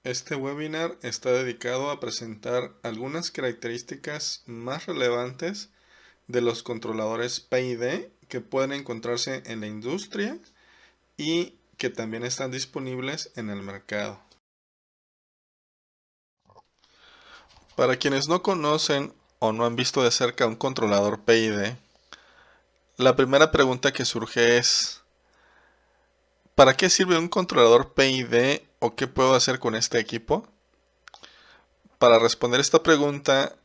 Este webinar está dedicado a presentar algunas características más relevantes de los controladores PID que pueden encontrarse en la industria y que también están disponibles en el mercado. Para quienes no conocen o no han visto de cerca un controlador PID, la primera pregunta que surge es: ¿para qué sirve un controlador PID o qué puedo hacer con este equipo? Para responder esta pregunta,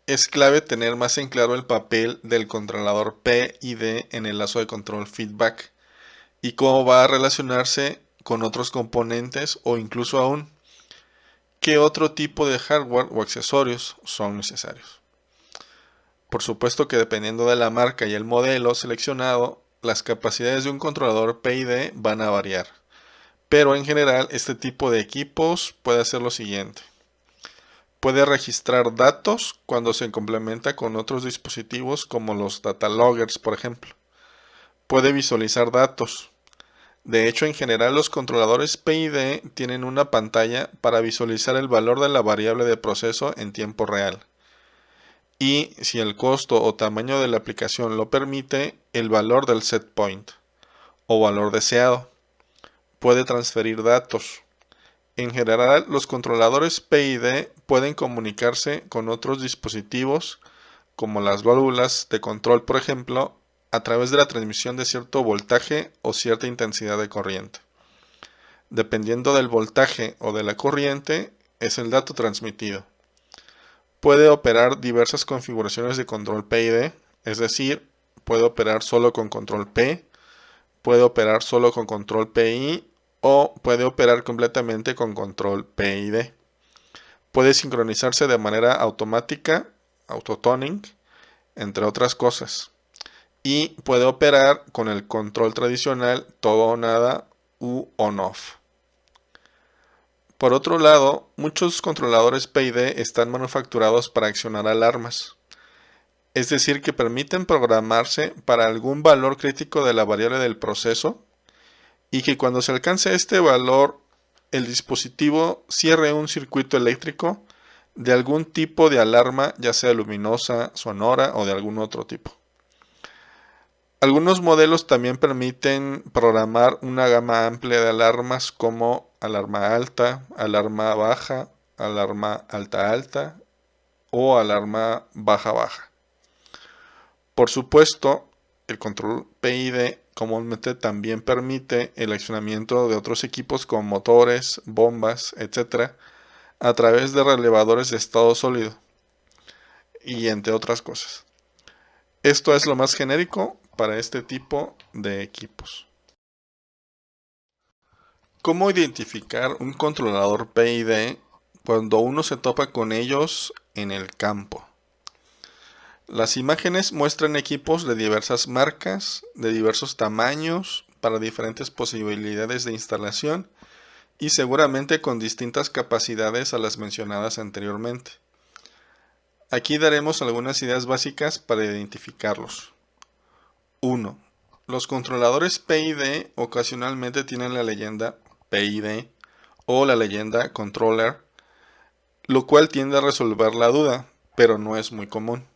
es clave tener más en claro el papel del controlador PID en el lazo de control feedback y cómo va a relacionarse con otros componentes o incluso aún qué otro tipo de hardware o accesorios son necesarios. Por supuesto que dependiendo de la marca y el modelo seleccionado, las capacidades de un controlador PID van a variar, pero en general este tipo de equipos puede hacer lo siguiente. Puede registrar datos cuando se complementa con otros dispositivos como los data loggers, por ejemplo. Puede visualizar datos. De hecho, en general los controladores PID tienen una pantalla para visualizar el valor de la variable de proceso en tiempo real. Y si el costo o tamaño de la aplicación lo permite, el valor del set point o valor deseado. Puede transferir datos. En general, los controladores PID pueden comunicarse con otros dispositivos, como las válvulas de control, por ejemplo, a través de la transmisión de cierto voltaje o cierta intensidad de corriente. Dependiendo del voltaje o de la corriente, es el dato transmitido. Puede operar diversas configuraciones de control PID, es decir, puede operar solo con control P, puede operar solo con control PI o puede operar completamente con control PID. Puede sincronizarse de manera automática, autotuning, entre otras cosas. Y puede operar con el control tradicional todo o nada u on-off. Por otro lado, muchos controladores PID están manufacturados para accionar alarmas. Es decir, que permiten programarse para algún valor crítico de la variable del proceso y que cuando se alcance este valor, el dispositivo cierre un circuito eléctrico de algún tipo de alarma, ya sea luminosa, sonora o de algún otro tipo. Algunos modelos también permiten programar una gama amplia de alarmas como alarma alta, alarma baja, alarma alta alta o alarma baja baja. Por supuesto, el control PID comúnmente también permite el accionamiento de otros equipos como motores, bombas, etc. a través de relevadores de estado sólido y entre otras cosas. Esto es lo más genérico para este tipo de equipos. ¿Cómo identificar un controlador PID cuando uno se topa con ellos en el campo? Las imágenes muestran equipos de diversas marcas, de diversos tamaños, para diferentes posibilidades de instalación y seguramente con distintas capacidades a las mencionadas anteriormente. Aquí daremos algunas ideas básicas para identificarlos. 1. Los controladores PID ocasionalmente tienen la leyenda PID o la leyenda Controller, lo cual tiende a resolver la duda, pero no es muy común.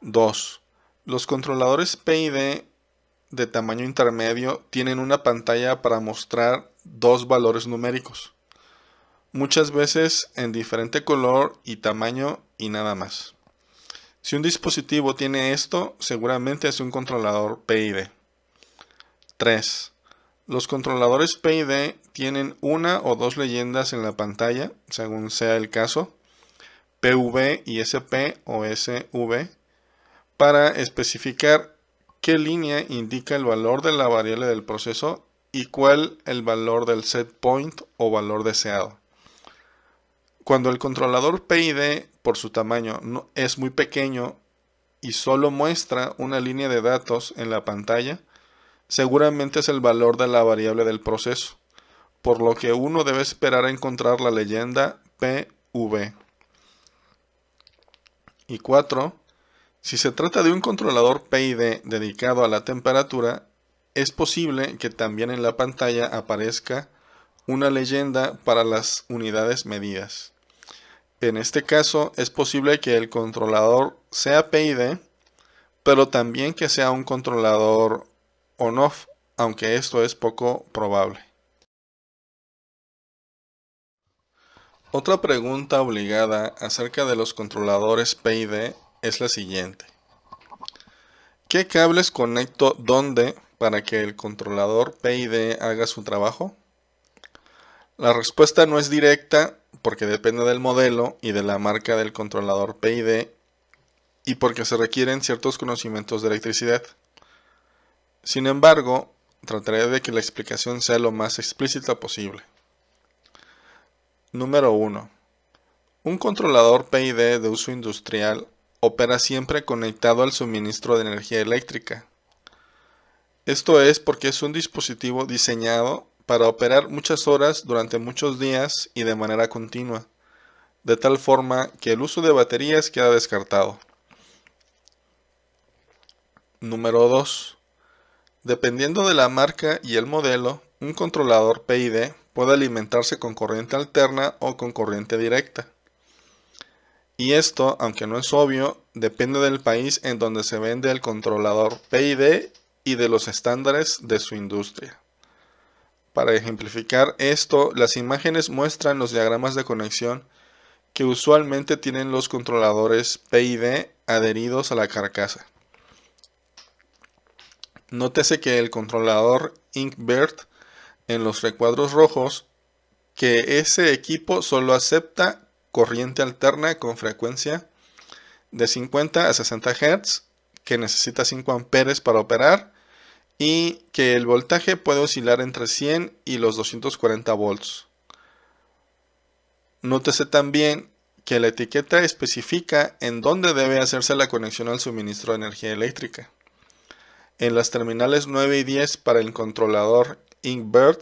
2. Los controladores PID de tamaño intermedio tienen una pantalla para mostrar dos valores numéricos, muchas veces en diferente color y tamaño y nada más. Si un dispositivo tiene esto, seguramente es un controlador PID. 3. Los controladores PID tienen una o dos leyendas en la pantalla, según sea el caso, PV y SP o SV, para especificar qué línea indica el valor de la variable del proceso y cuál el valor del set point o valor deseado. Cuando el controlador PID, por su tamaño, es muy pequeño y solo muestra una línea de datos en la pantalla, seguramente es el valor de la variable del proceso, por lo que uno debe esperar a encontrar la leyenda PV. Y 4. Si se trata de un controlador PID dedicado a la temperatura, es posible que también en la pantalla aparezca una leyenda para las unidades medidas. En este caso es posible que el controlador sea PID, pero también que sea un controlador on-off, aunque esto es poco probable. Otra pregunta obligada acerca de los controladores PID es la siguiente. ¿Qué cables conecto dónde para que el controlador PID haga su trabajo? La respuesta no es directa porque depende del modelo y de la marca del controlador PID y porque se requieren ciertos conocimientos de electricidad. Sin embargo, trataré de que la explicación sea lo más explícita posible. Número 1. Un controlador PID de uso industrial opera siempre conectado al suministro de energía eléctrica. Esto es porque es un dispositivo diseñado para operar muchas horas durante muchos días y de manera continua, de tal forma que el uso de baterías queda descartado. Número 2. Dependiendo de la marca y el modelo, un controlador PID puede alimentarse con corriente alterna o con corriente directa. Y esto, aunque no es obvio, depende del país en donde se vende el controlador PID y de los estándares de su industria. Para ejemplificar esto, las imágenes muestran los diagramas de conexión que usualmente tienen los controladores PID adheridos a la carcasa. Nótese que el controlador Inkbird en los recuadros rojos, que ese equipo solo acepta corriente alterna con frecuencia de 50 a 60 Hz, que necesita 5 amperes para operar y que el voltaje puede oscilar entre 100 y los 240 volts. Nótese también que la etiqueta especifica en dónde debe hacerse la conexión al suministro de energía eléctrica. En las terminales 9 y 10 para el controlador Inkbird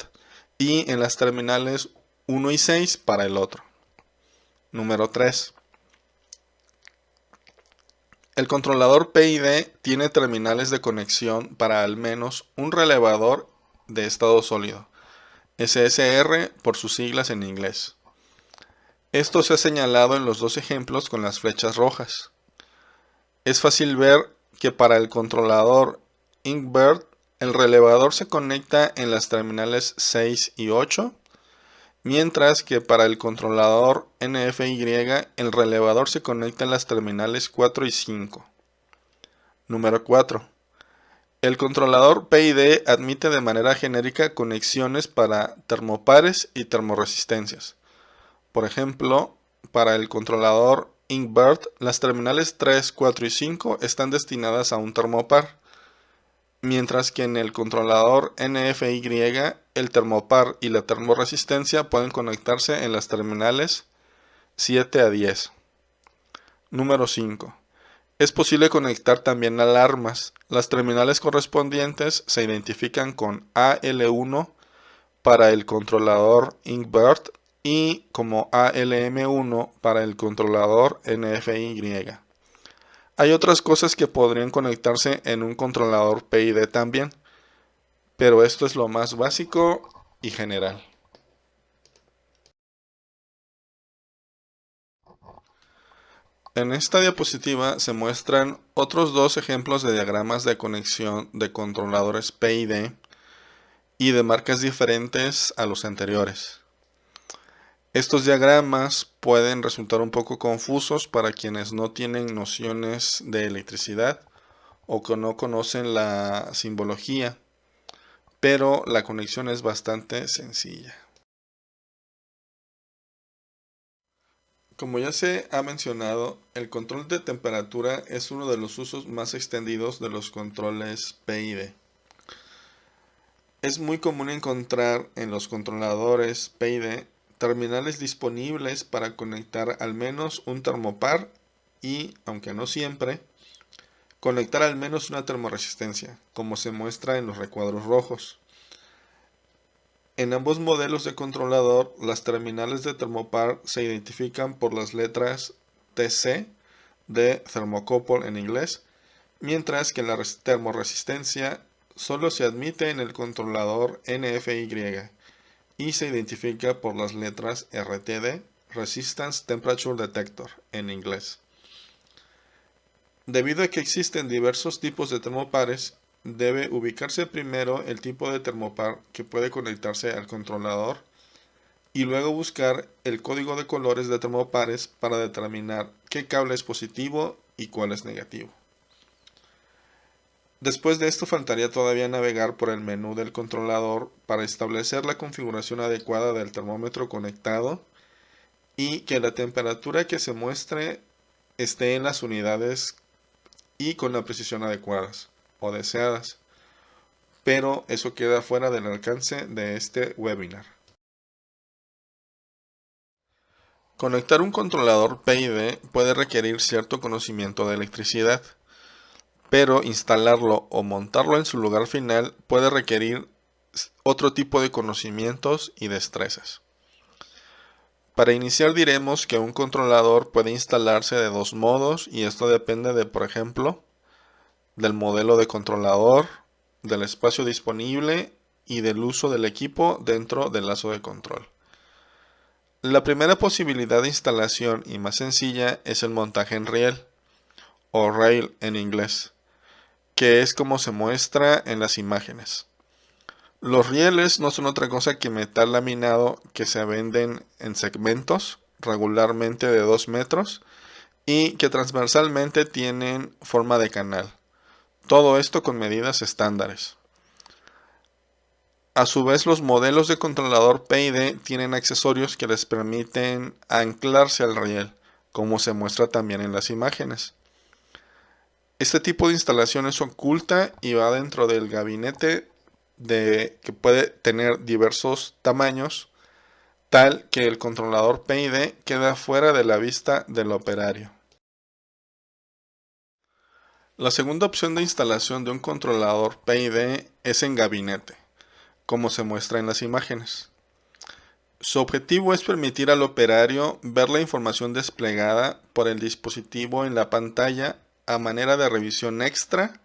y en las terminales 1 y 6 para el otro. Número 3. El controlador PID tiene terminales de conexión para al menos un relevador de estado sólido, SSR por sus siglas en inglés. Esto se ha señalado en los dos ejemplos con las flechas rojas. Es fácil ver que para el controlador Inkbird el relevador se conecta en las terminales 6 y 8, mientras que para el controlador NFY el relevador se conecta en las terminales 4 y 5. Número 4. El controlador PID admite de manera genérica conexiones para termopares y termoresistencias. Por ejemplo, para el controlador Inkbird, las terminales 3, 4 y 5 están destinadas a un termopar, mientras que en el controlador NFY el termopar y la termoresistencia pueden conectarse en las terminales 7 a 10. Número 5. Es posible conectar también alarmas. Las terminales correspondientes se identifican con AL1 para el controlador Inkbird y como ALM1 para el controlador NFY. Hay otras cosas que podrían conectarse en un controlador PID también, pero esto es lo más básico y general. En esta diapositiva se muestran otros dos ejemplos de diagramas de conexión de controladores PID y de marcas diferentes a los anteriores. Estos diagramas pueden resultar un poco confusos para quienes no tienen nociones de electricidad o que no conocen la simbología, pero la conexión es bastante sencilla. Como ya se ha mencionado, el control de temperatura es uno de los usos más extendidos de los controles PID. Es muy común encontrar en los controladores PID terminales disponibles para conectar al menos un termopar y, aunque no siempre, conectar al menos una termoresistencia, como se muestra en los recuadros rojos. En ambos modelos de controlador, las terminales de termopar se identifican por las letras TC de thermocouple en inglés, mientras que la termoresistencia solo se admite en el controlador NFY, y se identifica por las letras RTD, Resistance Temperature Detector, en inglés. Debido a que existen diversos tipos de termopares, debe ubicarse primero el tipo de termopar que puede conectarse al controlador y luego buscar el código de colores de termopares para determinar qué cable es positivo y cuál es negativo. Después de esto faltaría todavía navegar por el menú del controlador para establecer la configuración adecuada del termómetro conectado y que la temperatura que se muestre esté en las unidades y con la precisión adecuadas o deseadas, pero eso queda fuera del alcance de este webinar. Conectar un controlador PID puede requerir cierto conocimiento de electricidad, pero instalarlo o montarlo en su lugar final puede requerir otro tipo de conocimientos y destrezas. Para iniciar diremos que un controlador puede instalarse de dos modos y esto depende de, por ejemplo, del modelo de controlador, del espacio disponible y del uso del equipo dentro del lazo de control. La primera posibilidad de instalación y más sencilla es el montaje en riel, o rail en inglés, que es como se muestra en las imágenes. Los rieles no son otra cosa que metal laminado que se venden en segmentos, regularmente de 2 metros, y que transversalmente tienen forma de canal. Todo esto con medidas estándares. A su vez, los modelos de controlador PID tienen accesorios que les permiten anclarse al riel, como se muestra también en las imágenes. Este tipo de instalación es oculta y va dentro del gabinete que puede tener diversos tamaños, tal que el controlador PID queda fuera de la vista del operario. La segunda opción de instalación de un controlador PID es en gabinete, como se muestra en las imágenes. Su objetivo es permitir al operario ver la información desplegada por el dispositivo en la pantalla a manera de revisión extra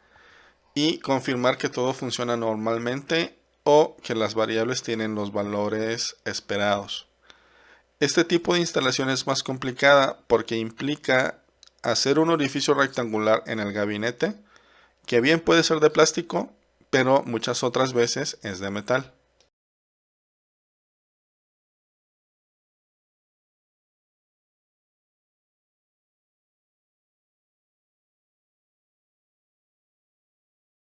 y confirmar que todo funciona normalmente o que las variables tienen los valores esperados. Este tipo de instalación es más complicada porque implica hacer un orificio rectangular en el gabinete, que bien puede ser de plástico, pero muchas otras veces es de metal.